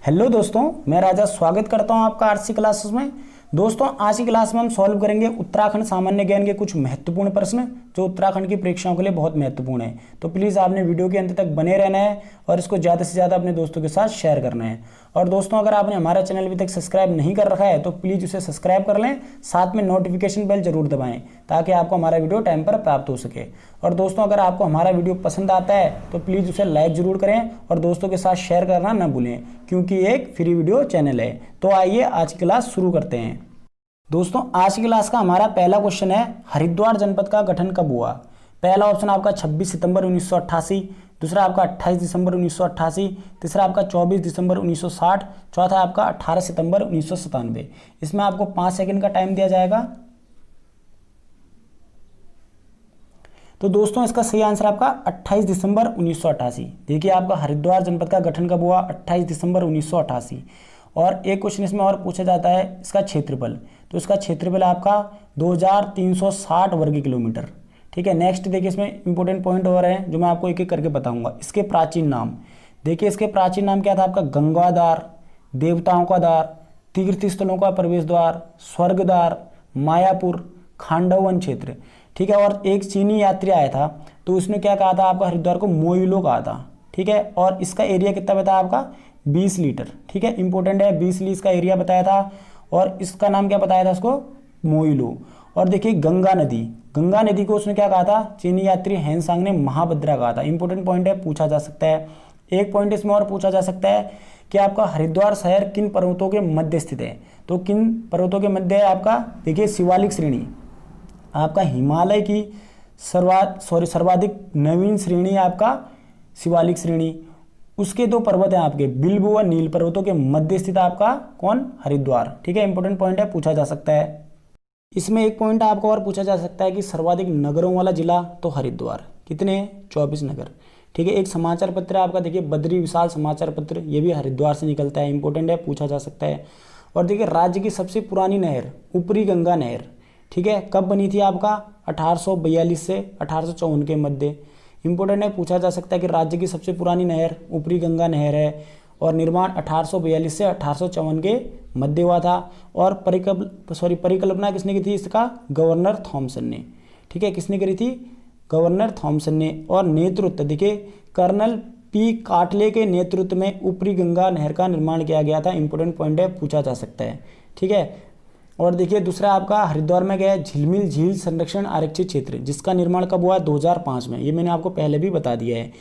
Hello दोस्तों, मैं राजा स्वागत करता हूं आपका आरसी क्लासेस में। दोस्तों, आज की क्लास में हम सॉल्व करेंगे उत्तराखंड सामान्य ज्ञान के कुछ महत्वपूर्ण प्रश्न जो उत्तराखंड की परीक्षाओं के लिए बहुत महत्वपूर्ण है। तो प्लीज़ आपने वीडियो के अंत तक बने रहना है और इसको ज़्यादा से ज़्यादा अपने दोस्तों के साथ शेयर करना है। और दोस्तों, अगर आपने हमारा चैनल अभी तक सब्सक्राइब नहीं कर रखा है तो प्लीज़ उसे सब्सक्राइब कर लें, साथ में नोटिफिकेशन बेल जरूर दबाएं ताकि आपको हमारा वीडियो टाइम पर प्राप्त हो सके। और दोस्तों, अगर आपको हमारा वीडियो पसंद आता है तो प्लीज़ उसे लाइक जरूर करें और दोस्तों के साथ शेयर करना न भूलें, क्योंकि ये एक फ्री वीडियो चैनल है। तो आइए आज की क्लास शुरू करते हैं। दोस्तों, आज की क्लास का हमारा पहला क्वेश्चन है, हरिद्वार जनपद का गठन कब हुआ। पहला ऑप्शन आपका 26 सितंबर 1988, दूसरा आपका 28 दिसंबर 1988, तीसरा आपका 24 दिसंबर 1960, चौथा आपका 18 सितंबर 1997। इसमें आपको 5 सेकंड का टाइम दिया जाएगा। तो दोस्तों, इसका सही आंसर आपका 28 दिसंबर 1988। देखिए, आपका हरिद्वार जनपद का गठन कब हुआ, 28 दिसंबर 1988। और एक क्वेश्चन इसमें और पूछा जाता है, इसका क्षेत्रफल। तो इसका क्षेत्रफल आपका 2360 वर्ग किलोमीटर। ठीक है। नेक्स्ट देखिए, इसमें इंपॉर्टेंट पॉइंट और हैं जो मैं आपको एक एक करके बताऊंगा। इसके प्राचीन नाम देखिए, इसके प्राचीन नाम क्या था आपका, गंगा द्वार, देवताओं का द्वार, तीर्थ स्थलों का प्रवेश द्वार, स्वर्ग द्वार, मायापुर, खांडवन क्षेत्र। ठीक है। और एक चीनी यात्री आया था तो उसने क्या कहा था आपका, हरिद्वार को मोइलो कहा था। ठीक है। और इसका एरिया कितना बताया आपका, 20 लीटर। ठीक है, इंपॉर्टेंट है, 20 लीटर इसका एरिया बताया था। और इसका नाम क्या बताया था उसको, मोइलो। और देखिए, गंगा नदी, गंगा नदी को उसने क्या कहा था, चीनी यात्री हेनसांग ने महाभद्रा कहा था। इंपॉर्टेंट पॉइंट है, पूछा जा सकता है। एक पॉइंट इसमें और पूछा जा सकता है कि आपका हरिद्वार शहर किन पर्वतों के मध्य स्थित है। तो किन पर्वतों के मध्य है आपका, देखिए शिवालिक श्रेणी, आपका हिमालय की सर्वाधिक नवीन श्रेणी आपका शिवालिक श्रेणी। उसके दो पर्वत हैं आपके, बिल्ब व नील पर्वतों के मध्य स्थित आपका कौन, हरिद्वार। ठीक है, इंपॉर्टेंट पॉइंट है, पूछा जा सकता है। इसमें एक पॉइंट आपको और पूछा जा सकता है कि सर्वाधिक नगरों वाला जिला, तो हरिद्वार। कितने, 24 नगर। ठीक है। एक समाचार पत्र है आपका, देखिए बद्री विशाल समाचार पत्र, ये भी हरिद्वार से निकलता है। इंपॉर्टेंट है, पूछा जा सकता है। और देखिए, राज्य की सबसे पुरानी नहर, ऊपरी गंगा नहर। ठीक है, कब बनी थी आपका, 1842 से 1854 के मध्य। इंपॉर्टेंट है, पूछा जा सकता है कि राज्य की सबसे पुरानी नहर ऊपरी गंगा नहर है और निर्माण 1842 से 1854 के मध्य हुआ था। और परिकल्पना किसने की थी इसका, गवर्नर थॉमसन ने। ठीक है, किसने करी थी, गवर्नर थॉमसन ने। और नेतृत्व देखिए, कर्नल पी काटले के नेतृत्व में ऊपरी गंगा नहर का निर्माण किया गया था। इंपॉर्टेंट पॉइंट है, पूछा जा सकता है। ठीक है। और देखिए, दूसरा आपका हरिद्वार में गया झिलमिल झील संरक्षण आरक्षित क्षेत्र, जिसका निर्माण कब हुआ, 2005 में। ये मैंने आपको पहले भी बता दिया है।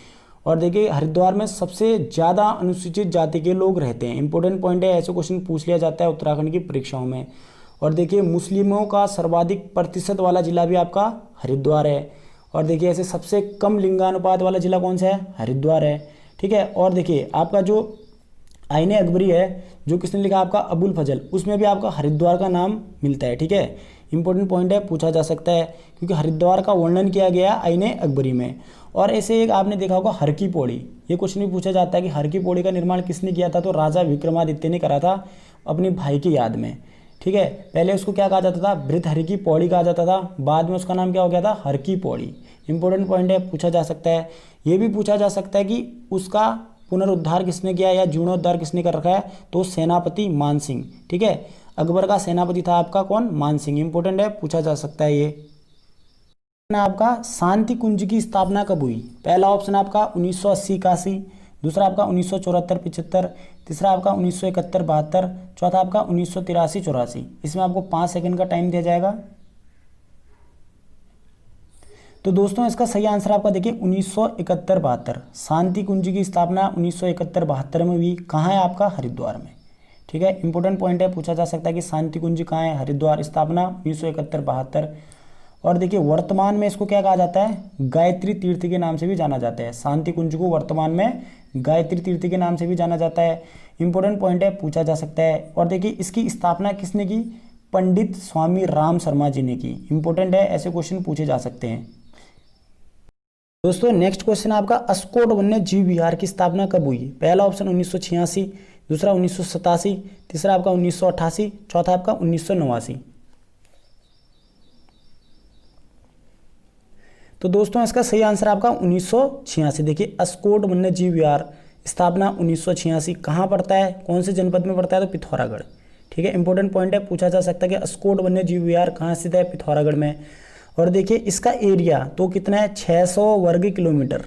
और देखिए, हरिद्वार में सबसे ज़्यादा अनुसूचित जाति के लोग रहते हैं। इंपॉर्टेंट पॉइंट है, ऐसे क्वेश्चन पूछ लिया जाता है उत्तराखंड की परीक्षाओं में। और देखिए, मुस्लिमों का सर्वाधिक प्रतिशत वाला जिला भी आपका हरिद्वार है। और देखिए, ऐसे सबसे कम लिंगानुपात वाला जिला कौन सा है, हरिद्वार है। ठीक है। और देखिए, आपका जो आईने अकबरी है, जो किसने लिखा आपका, अबुल फजल, उसमें भी आपका हरिद्वार का नाम मिलता है। ठीक है, इंपॉर्टेंट पॉइंट है, पूछा जा सकता है, क्योंकि हरिद्वार का वर्णन किया गया है आईने अकबरी में। और ऐसे एक आपने देखा होगा हर की पौड़ी, ये क्वेश्चन भी पूछा जाता है कि हर की पौड़ी का निर्माण किसने किया था, तो राजा विक्रमादित्य ने करा था अपने भाई की याद में। ठीक है, पहले उसको क्या कहा जाता था, भृतहरि की पौड़ी कहा जाता था, बाद में उसका नाम क्या हो गया था, हर की पौड़ी। इंपॉर्टेंट पॉइंट है, पूछा जा सकता है। ये भी पूछा जा सकता है कि उसका पुनरुद्धार किसने किया या जीर्णोद्धार किसने कर रखा है, तो सेनापति मान सिंह। ठीक है, अकबर का सेनापति था आपका कौन, मान सिंह। इंपॉर्टेंट है, पूछा जा सकता है। ये आपका शांति कुंज की स्थापना कब हुई। पहला ऑप्शन आपका 1980-81, दूसरा आपका 1974-75, तीसरा आपका 1971-72, चौथा आपका 1983-84। इसमें आपको 5 सेकंड का टाइम दिया जाएगा। तो दोस्तों, इसका सही आंसर आपका देखिए 1971-72, शांति कुंज की स्थापना 1971-72 में हुई। कहाँ है आपका, हरिद्वार में। ठीक है, इंपॉर्टेंट पॉइंट है, पूछा जा सकता है कि शांति कुंज कहाँ है, हरिद्वार, स्थापना 1971-72। और देखिए, वर्तमान में इसको क्या कहा जाता है, गायत्री तीर्थ के नाम से भी जाना जाता है। शांति कुंज को वर्तमान में गायत्री तीर्थ के नाम से भी जाना जाता है। इंपॉर्टेंट पॉइंट है, पूछा जा सकता है। और देखिए, इसकी स्थापना किसने की, पंडित स्वामी राम शर्मा जी ने की। इंपॉर्टेंट है, ऐसे क्वेश्चन पूछे जा सकते हैं। दोस्तों, नेक्स्ट क्वेश्चन आपका, अस्कोट वन्य जीव विहार की स्थापना कब हुई। पहला ऑप्शन 1986, दूसरा 1987, तीसरा आपका 1988, चौथा आपका 1989। तो दोस्तों, इसका सही आंसर आपका 1986। देखिए, अस्कोट वन्य जीव विहार स्थापना 1986। कहाँ पड़ता है, कौन से जनपद में पड़ता है, तो पिथौरागढ़। ठीक है, इंपॉर्टेंट पॉइंट है, पूछा जा सकता है कि अस्कोट वन्य जीव विहार कहाँ स्थित है, पिथौरागढ़ में। और देखिए इसका एरिया तो कितना है, 600 वर्ग किलोमीटर।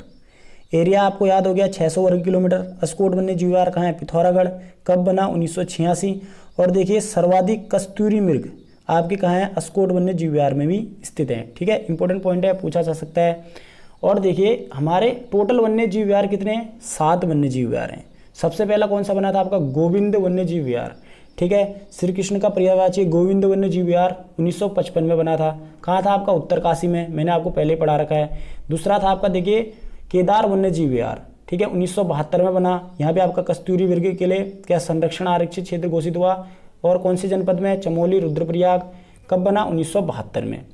एरिया आपको याद हो गया, 600 वर्ग किलोमीटर। अस्कोट वन्य जीव विहार कहाँ है, पिथौरागढ़। कब बना, 1986। और देखिए सर्वाधिक कस्तूरी मृग आपके कहाँ है, अस्कोट वन्य जीव विहार में भी स्थित है। ठीक है, इंपॉर्टेंट पॉइंट है, पूछा जा सकता है। और देखिए हमारे टोटल वन्य जीव विहार कितने हैं, 7 वन्य जीव विहार हैं। सबसे पहला कौन सा बना था आपका, गोविंद वन्य जीव विहार। ठीक है, श्री कृष्ण का पर्यायवाची गोविंद वन्य जीव विहार 1955 में बना था। कहाँ था आपका, उत्तरकाशी में, मैंने आपको पहले ही पढ़ा रखा है। दूसरा था आपका देखिए केदार वन्य जीव विहार। ठीक है, 1972 में बना। यहाँ पे आपका कस्तूरी मृग के लिए क्या संरक्षण आरक्षित क्षेत्र घोषित हुआ, और कौन से जनपद में, चमोली, रुद्रप्रयाग। कब बना, 1972 में।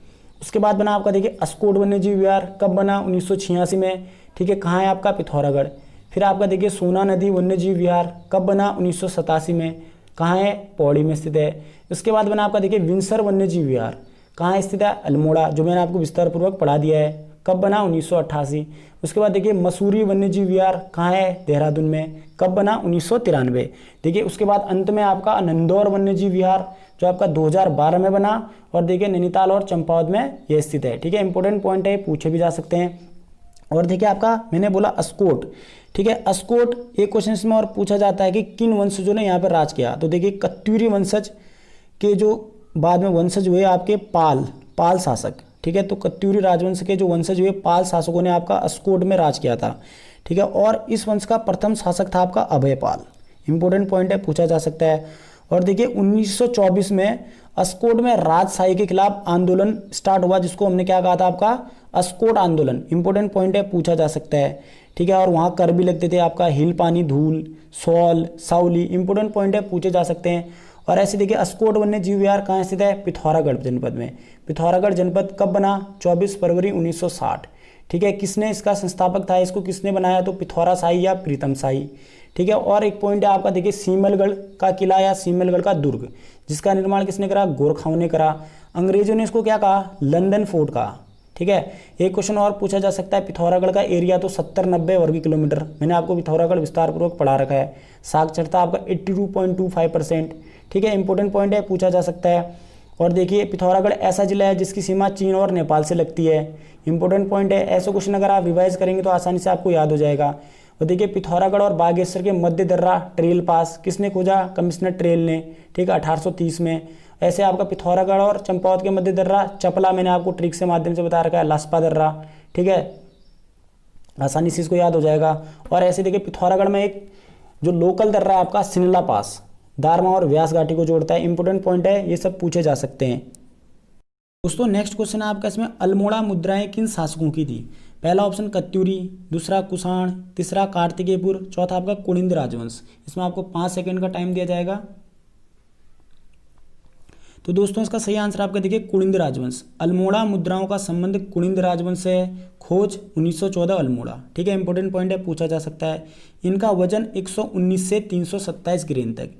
उसके बाद बना आपका देखिए अस्कोट वन्य जीव विहार। कब बना, 1986 में। ठीक है, कहाँ है आपका, पिथौरागढ़। फिर आपका देखिए सोना नदी वन्य जीव विहार। कब बना, 1987 में। कहाँ है, पौड़ी में स्थित है। उसके बाद बना आपका देखिए विंसर वन्य जीव विहार। कहाँ स्थित है, अल्मोड़ा, जो मैंने आपको विस्तार पूर्वक पढ़ा दिया है। कब बना, 1988। उसके बाद देखिए मसूरी वन्य जीव विहार कहाँ है, देहरादून में। कब बना, 1993। देखिए उसके बाद अंत में आपका नंदौर वन्य जीव विहार, जो आपका 2012 में बना। और देखिए नैनीताल और चंपावत में ये स्थित है। ठीक है, इंपॉर्टेंट पॉइंट है, पूछे भी जा सकते हैं। और देखिए आपका मैंने बोला अस्कोट। ठीक है, अस्कोट एक क्वेश्चन इसमें और पूछा जाता है कि किन वंशजों ने यहाँ पर राज किया। तो देखिए कत्यूरी वंशज के जो बाद में वंशज हुए आपके पाल शासक। ठीक है, तो कत्यूरी राजवंश के जो वंशज हुए पाल शासकों ने आपका अस्कोट में राज किया था। ठीक है, और इस वंश का प्रथम शासक था आपका अभयपाल। इंपॉर्टेंट पॉइंट है, पूछा जा सकता है। और देखिए 1924 में अस्कोट में राजशाही के खिलाफ आंदोलन स्टार्ट हुआ, जिसको हमने क्या कहा था आपका, अस्कोट आंदोलन। इंपॉर्टेंट पॉइंट है, पूछा जा सकता है। ठीक है, और वहाँ कर भी लगते थे आपका हिल पानी, धूल, सौल, साउली। इंपॉर्टेंट पॉइंट है, पूछे जा सकते हैं। और ऐसे देखिए अस्कोट वन्य जीव विहार कहाँ स्थित है, पिथौरागढ़ जनपद में। पिथौरागढ़ जनपद कब बना, 24 फरवरी 1960। ठीक है, किसने इसका संस्थापक था, इसको किसने बनाया, तो पिथौरा शाही या प्रीतम शाही। ठीक है, और एक पॉइंट है आपका देखिए सीमलगढ़ का किला या सीमलगढ़ का दुर्ग, जिसका निर्माण किसने करा, गोरखाओं ने करा। अंग्रेजों ने इसको क्या कहा, लंदन फोर्ट कहा। ठीक है, एक क्वेश्चन और पूछा जा सकता है, पिथौरागढ़ का एरिया तो 70-90 वर्ग किलोमीटर। मैंने आपको पिथौरागढ़ विस्तार पूर्वक पढ़ा रखा है। साक्षरता आपका 82.25%। ठीक है, इंपॉर्टेंट पॉइंट है, पूछा जा सकता है। और देखिए पिथौरागढ़ ऐसा जिला है जिसकी सीमा चीन और नेपाल से लगती है। इंपॉर्टेंट पॉइंट है, ऐसा क्वेश्चन अगर आप रिवाइज करेंगे तो आसानी से आपको याद हो जाएगा। और देखिए पिथौरागढ़ और बागेश्वर के मध्य दर्रा ट्रेल पास किसने खोजा, कमिश्नर ट्रेल ने। ठीक है, 1830 में। ऐसे आपका पिथौरागढ़ और चंपावत के मध्य दर्रा चपला, मैंने आपको ट्रिक से माध्यम से बता रखा है, लास्पा दर्रा। ठीक है, आसानी से इसको याद हो जाएगा। और ऐसे देखिए पिथौरागढ़ में एक जो लोकल दर्रा है आपका सिनला पास, दारमा और व्यास घाटी को जोड़ता है। इंपॉर्टेंट पॉइंट है, ये सब पूछे जा सकते हैं। दोस्तों नेक्स्ट क्वेश्चन है आपका, इसमें अल्मोड़ा मुद्राएं किन शासकों की थी। पहला ऑप्शन कत्यूरी, दूसरा कुषाण, तीसरा कार्तिकेयपुर, चौथा आपका कुणिंद राजवंश। इसमें आपको 5 सेकंड का टाइम दिया जाएगा। तो दोस्तों इसका सही आंसर आपका देखिए कुणिंद राजवंश। अल्मोड़ा मुद्राओं का संबंध कुणिंद राजवंश से है। खोज 1914 अल्मोड़ा। ठीक है, इंपॉर्टेंट पॉइंट है, पूछा जा सकता है। इनका वजन 119 से 327 ग्रेन तक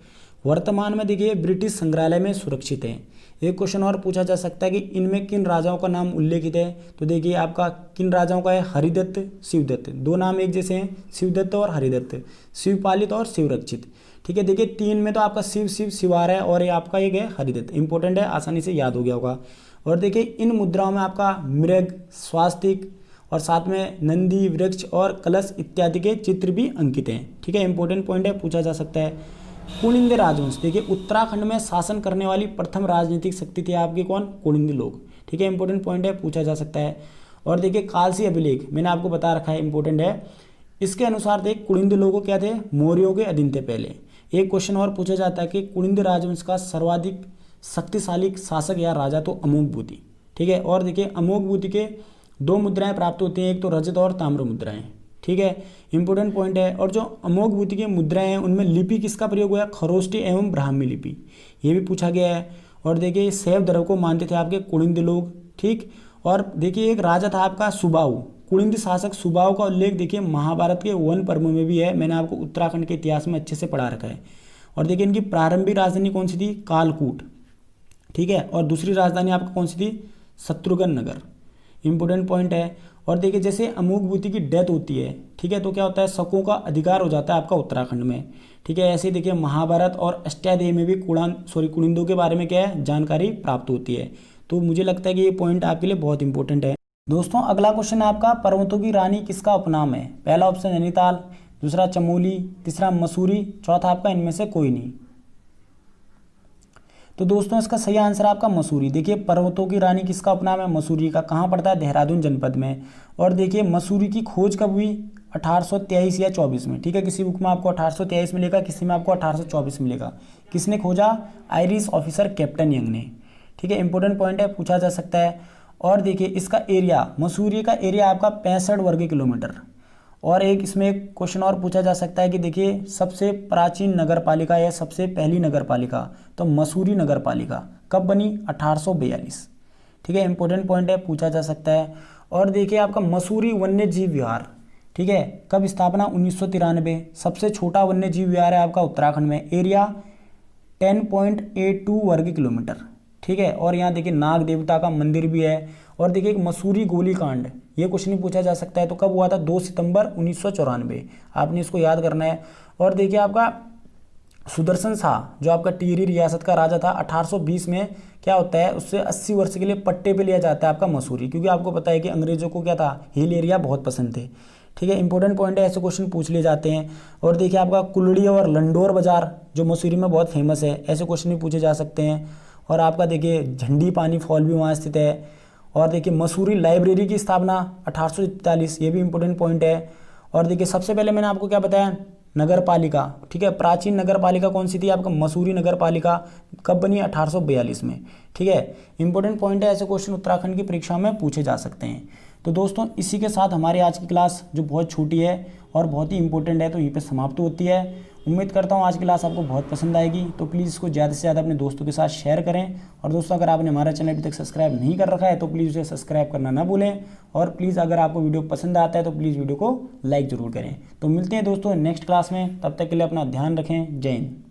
वर्तमान में देखिए ब्रिटिश संग्रहालय में सुरक्षित है। एक क्वेश्चन और पूछा जा सकता है कि इनमें किन राजाओं का नाम उल्लेखित है। तो देखिए आपका किन राजाओं का है, हरिदत्त, शिवदत्त। दो नाम एक जैसे हैं, शिवदत्त और हरिदत्त, शिवपालित और शिवरक्षित। ठीक है, देखिए 3 में तो आपका शिव आ रहा है, और ये आपका एक है हरिदत्त। इंपॉर्टेंट है, आसानी से याद हो गया होगा। और देखिए इन मुद्राओं में आपका मृग, स्वास्तिक और साथ में नंदी, वृक्ष और कलश इत्यादि के चित्र भी अंकित हैं। ठीक है, इंपॉर्टेंट पॉइंट है, पूछा जा सकता है। कुणिंद राजवंश देखिए उत्तराखंड में शासन करने वाली प्रथम राजनीतिक शक्ति थी आपके कौन, कुणिंद लोग। ठीक है, इंपॉर्टेंट पॉइंट है, पूछा जा सकता है। और देखिए कालसी अभिलेख मैंने आपको बता रखा है, इंपॉर्टेंट है। इसके अनुसार देख कुणिंद लोग क्या थे, मौर्यों के अधीन थे पहले। एक क्वेश्चन और पूछा जाता है कि कुणिंद राजवंश का सर्वाधिक शक्तिशाली शासक या राजा तो अमोघभूति। ठीक है, और देखिए अमोघभूति के 2 मुद्राएं प्राप्त होती हैं, एक तो रजत और ताम्र मुद्राएं। ठीक है, इंपॉर्टेंट पॉइंट है। और जो अमोघभूति की मुद्राएं हैं उनमें लिपि किसका प्रयोग हुआ है, खरोष्टी एवं ब्राह्मी लिपि, ये भी पूछा गया है। और देखिए शैव धर्म को मानते थे आपके कुणिंद लोग। ठीक, और देखिए एक राजा था आपका सुबाहु, कुणिंद शासक सुबाहु का उल्लेख देखिए महाभारत के वन पर्व में भी है। मैंने आपको उत्तराखंड के इतिहास में अच्छे से पढ़ा रखा है। और देखिए इनकी प्रारंभिक राजधानी कौन सी थी, कालकूट। ठीक है, और दूसरी राजधानी आपका कौन सी थी, शत्रुघ्न नगर। इंपॉर्टेंट पॉइंट है। और देखिए जैसे अमोघ भूति की डेथ होती है, ठीक है, तो क्या होता है, शकों का अधिकार हो जाता है आपका उत्तराखंड में, ठीक है। ऐसे ही देखिए महाभारत और अष्टाध्यायी में भी कुणिंदों के बारे में क्या है, जानकारी प्राप्त होती है। तो मुझे लगता है कि ये पॉइंट आपके लिए बहुत इंपॉर्टेंट है। दोस्तों अगला क्वेश्चन है आपका, पर्वतों की रानी किसका उपनाम है? पहला ऑप्शन नैनीताल, दूसरा चमोली, तीसरा मसूरी, चौथा आपका इनमें से कोई नहीं। तो दोस्तों इसका सही आंसर है आपका मसूरी। देखिए पर्वतों की रानी किसका उपनाम है? मसूरी का। कहाँ पड़ता है? देहरादून जनपद में। और देखिए मसूरी की खोज कब हुई? 1823 या 24 में, ठीक है। किसी बुक में आपको 1823 मिलेगा, किसी में आपको 1824 मिलेगा। किसने खोजा? आयरिश ऑफिसर कैप्टन यंग ने, ठीक है। इंपॉर्टेंट पॉइंट है, पूछा जा सकता है। और देखिए इसका एरिया, मसूरी का एरिया आपका 65 वर्ग किलोमीटर। और एक इसमें क्वेश्चन और पूछा जा सकता है कि देखिए सबसे प्राचीन नगर पालिका या सबसे पहली नगर पालिका, तो मसूरी नगर पालिका कब बनी? 1842, ठीक है। इंपॉर्टेंट पॉइंट है, पूछा जा सकता है। और देखिए आपका मसूरी वन्य जीव विहार, ठीक है, कब स्थापना? 1993। सबसे छोटा वन्य जीव विहार है आपका उत्तराखंड में, एरिया 10.82 वर्ग किलोमीटर, ठीक है। और यहाँ देखिए नाग देवता का मंदिर भी है। और देखिए एक मसूरी गोलीकांड, ये क्वेश्चन नहीं पूछा जा सकता है, तो कब हुआ था? 2 सितंबर 1994, आपने इसको याद करना है। और देखिए आपका सुदर्शन शाह जो आपका टिहरी रियासत का राजा था, 1820 में क्या होता है, उससे 80 वर्ष के लिए पट्टे पे लिया जाता है आपका मसूरी, क्योंकि आपको पता है कि अंग्रेजों को क्या था, हिल एरिया बहुत पसंद थे, ठीक है। इंपॉर्टेंट पॉइंट है, ऐसे क्वेश्चन पूछ लिए जाते हैं। और देखिए आपका कुलड़ी और लंडोर बाजार जो मसूरी में बहुत फेमस है, ऐसे क्वेश्चन भी पूछे जा सकते हैं। और आपका देखिए झंडी पानी फॉल भी वहाँ स्थित है। और देखिए मसूरी लाइब्रेरी की स्थापना 1843, ये भी इंपॉर्टेंट पॉइंट है। और देखिए सबसे पहले मैंने आपको क्या बताया, नगर पालिका, ठीक है, प्राचीन नगर पालिका कौन सी थी? आपका मसूरी नगर पालिका। कब बनी? 1842 में, ठीक है। इंपॉर्टेंट पॉइंट है, ऐसे क्वेश्चन उत्तराखंड की परीक्षा में पूछे जा सकते हैं। तो दोस्तों इसी के साथ हमारी आज की क्लास जो बहुत छोटी है और बहुत ही इंपॉर्टेंट है, तो यहीं पे समाप्त होती है। उम्मीद करता हूँ आज की क्लास आपको बहुत पसंद आएगी, तो प्लीज़ इसको ज़्यादा से ज़्यादा अपने दोस्तों के साथ शेयर करें। और दोस्तों अगर आपने हमारा चैनल अभी तक सब्सक्राइब नहीं कर रखा है तो प्लीज़ उसे सब्सक्राइब करना ना भूलें। और प्लीज़ अगर आपको वीडियो पसंद आता है तो प्लीज़ वीडियो को लाइक ज़रूर करें। तो मिलते हैं दोस्तों नेक्स्ट क्लास में, तब तक के लिए अपना ध्यान रखें। जय हिंद।